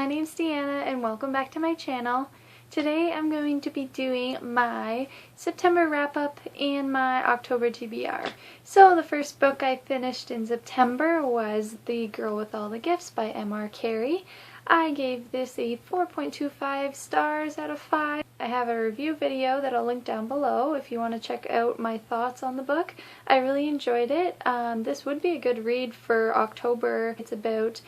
my name's Deanna and welcome back to my channel. Today I'm going to be doing my September wrap-up and my October TBR. So the first book I finished in September was The Girl with All the Gifts by M.R. Carey. I gave this a 4.25 stars out of 5. I have a review video that I'll link down below if you want to check out my thoughts on the book. I really enjoyed it. This would be a good read for October. It's about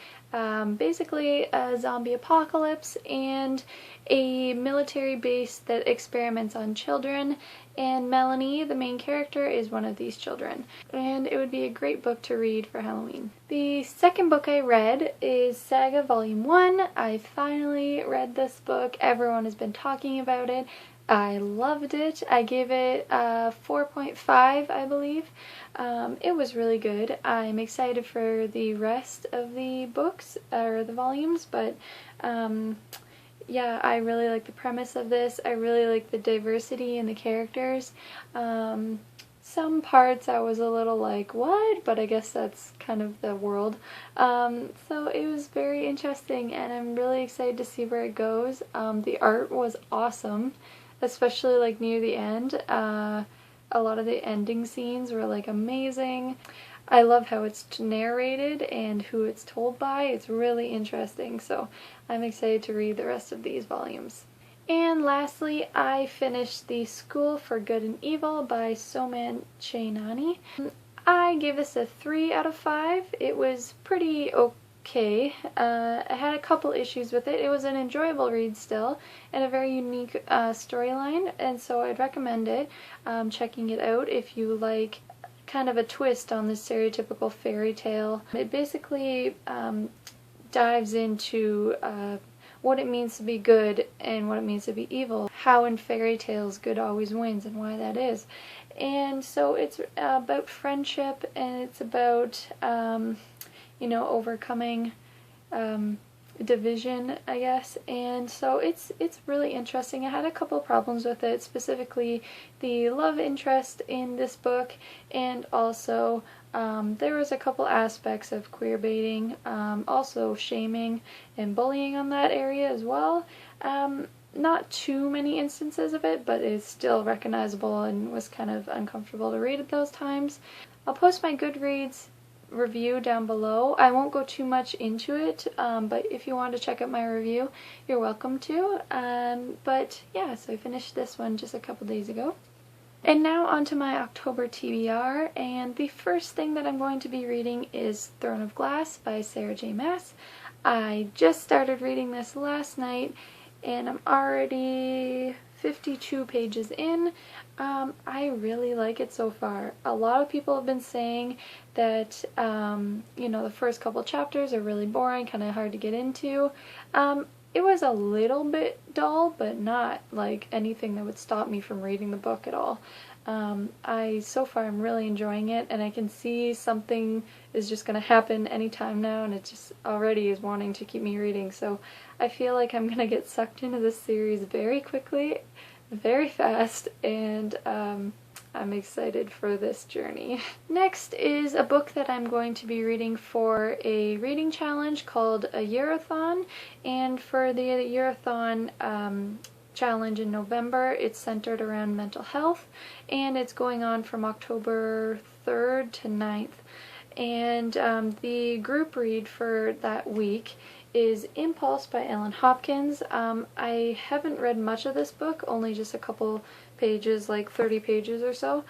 basically a zombie apocalypse and a military base that experiments on children, and Melanie, the main character, is one of these children. And it would be a great book to read for Halloween. The second book I read is Saga Volume 1. I finally read this book. Everyone has been talking about it. I loved it. I gave it a 4.5, I believe. It was really good. I'm excited for the rest of the books, or the volumes, but yeah, I really like the premise of this. I really like the diversity in the characters. Some parts I was a little like, what? But I guess that's kind of the world. So it was very interesting and I'm really excited to see where it goes. The art was awesome, especially like near the end. A lot of the ending scenes were like amazing. I love how it's narrated and who it's told by. It's really interesting, so I'm excited to read the rest of these volumes. And lastly, I finished The School for Good and Evil by Soman Chainani. I gave this a 3 out of 5. It was pretty okay. I had a couple issues with it. It was an enjoyable read still, and a very unique storyline, and so I'd recommend it. Checking it out if you like kind of a twist on the stereotypical fairy tale. It basically dives into what it means to be good and what it means to be evil. How in fairy tales good always wins and why that is. And so it's about friendship, and it's about you know, overcoming division, I guess. And so it's really interesting. I had a couple problems with it, specifically the love interest in this book, and also there was a couple aspects of queer baiting, also shaming and bullying on that area as well. Not too many instances of it, but it's still recognizable and was kind of uncomfortable to read at those times. I'll post my Goodreads review down below. I won't go too much into it, but if you want to check out my review, you're welcome to. But yeah, so I finished this one just a couple days ago. And now on to my October TBR, and the first thing that I'm going to be reading is Throne of Glass by Sarah J. Maas. I just started reading this last night, and I'm already 52 pages in. I really like it so far. A lot of people have been saying that, you know, the first couple chapters are really boring, kind of hard to get into. It was a little bit dull, but not like anything that would stop me from reading the book at all. So far I'm really enjoying it, and I can see something is just going to happen anytime now, and it just already is wanting to keep me reading. So I feel like I'm going to get sucked into this series very quickly, very fast, and I'm excited for this journey. Next is a book that I'm going to be reading for a reading challenge called a Yearathon, and for the Yearathon challenge in November, it's centered around mental health, and it's going on from October 3rd to 9th. And the group read for that week is Impulse by Ellen Hopkins. I haven't read much of this book, only just a couple pages, like 30 pages or so,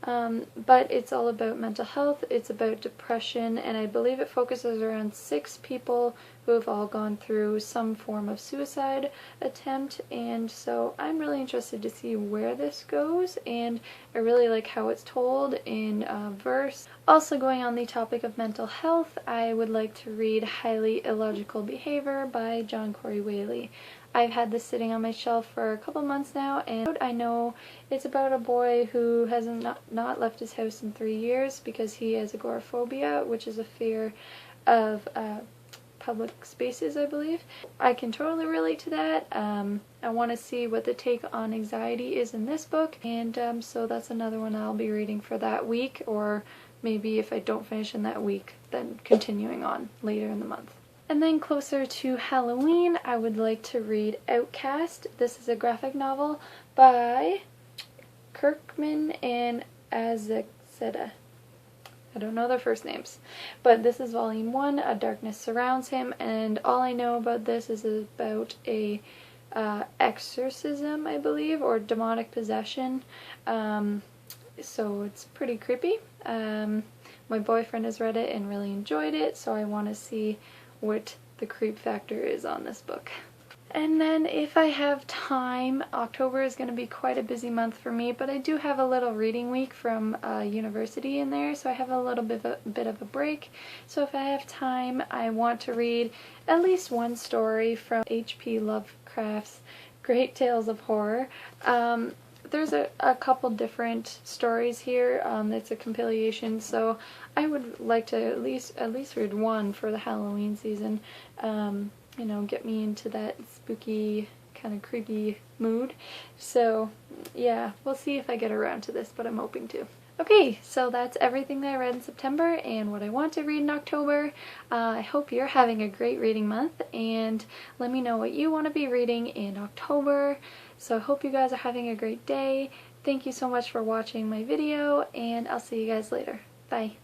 but it's all about mental health, it's about depression, and I believe it focuses around 6 people who have all gone through some form of suicide attempt, and so I'm really interested to see where this goes, and I really like how it's told in verse. Also, going on the topic of mental health, I would like to read Highly Illogical Behavior by John Corey Whaley. I've had this sitting on my shelf for a couple months now, and I know it's about a boy who has not left his house in 3 years because he has agoraphobia, which is a fear of public spaces, I believe. I can totally relate to that. I want to see what the take on anxiety is in this book, and so that's another one I'll be reading for that week, or maybe if I don't finish in that week, then continuing on later in the month. And then closer to Halloween, I would like to read Outcast. This is a graphic novel by Kirkman and Azekzada. I don't know their first names. But this is volume 1, A Darkness Surrounds Him, and all I know about this is about a exorcism, I believe, or demonic possession. So it's pretty creepy. My boyfriend has read it and really enjoyed it, so I want to see what the creep factor is on this book. And then if I have time, October is going to be quite a busy month for me, but I do have a little reading week from university in there, so I have a little bit of a break. So if I have time, I want to read at least one story from H.P. Lovecraft's Great Tales of Horror. There's a couple different stories here. It's a compilation, so I would like to at least read one for the Halloween season. You know, get me into that spooky, kind of creepy mood. So yeah, we'll see if I get around to this, but I'm hoping to. Okay, so that's everything that I read in September and what I want to read in October. I hope you're having a great reading month, and let me know what you want to be reading in October. So I hope you guys are having a great day. Thank you so much for watching my video, and I'll see you guys later. Bye.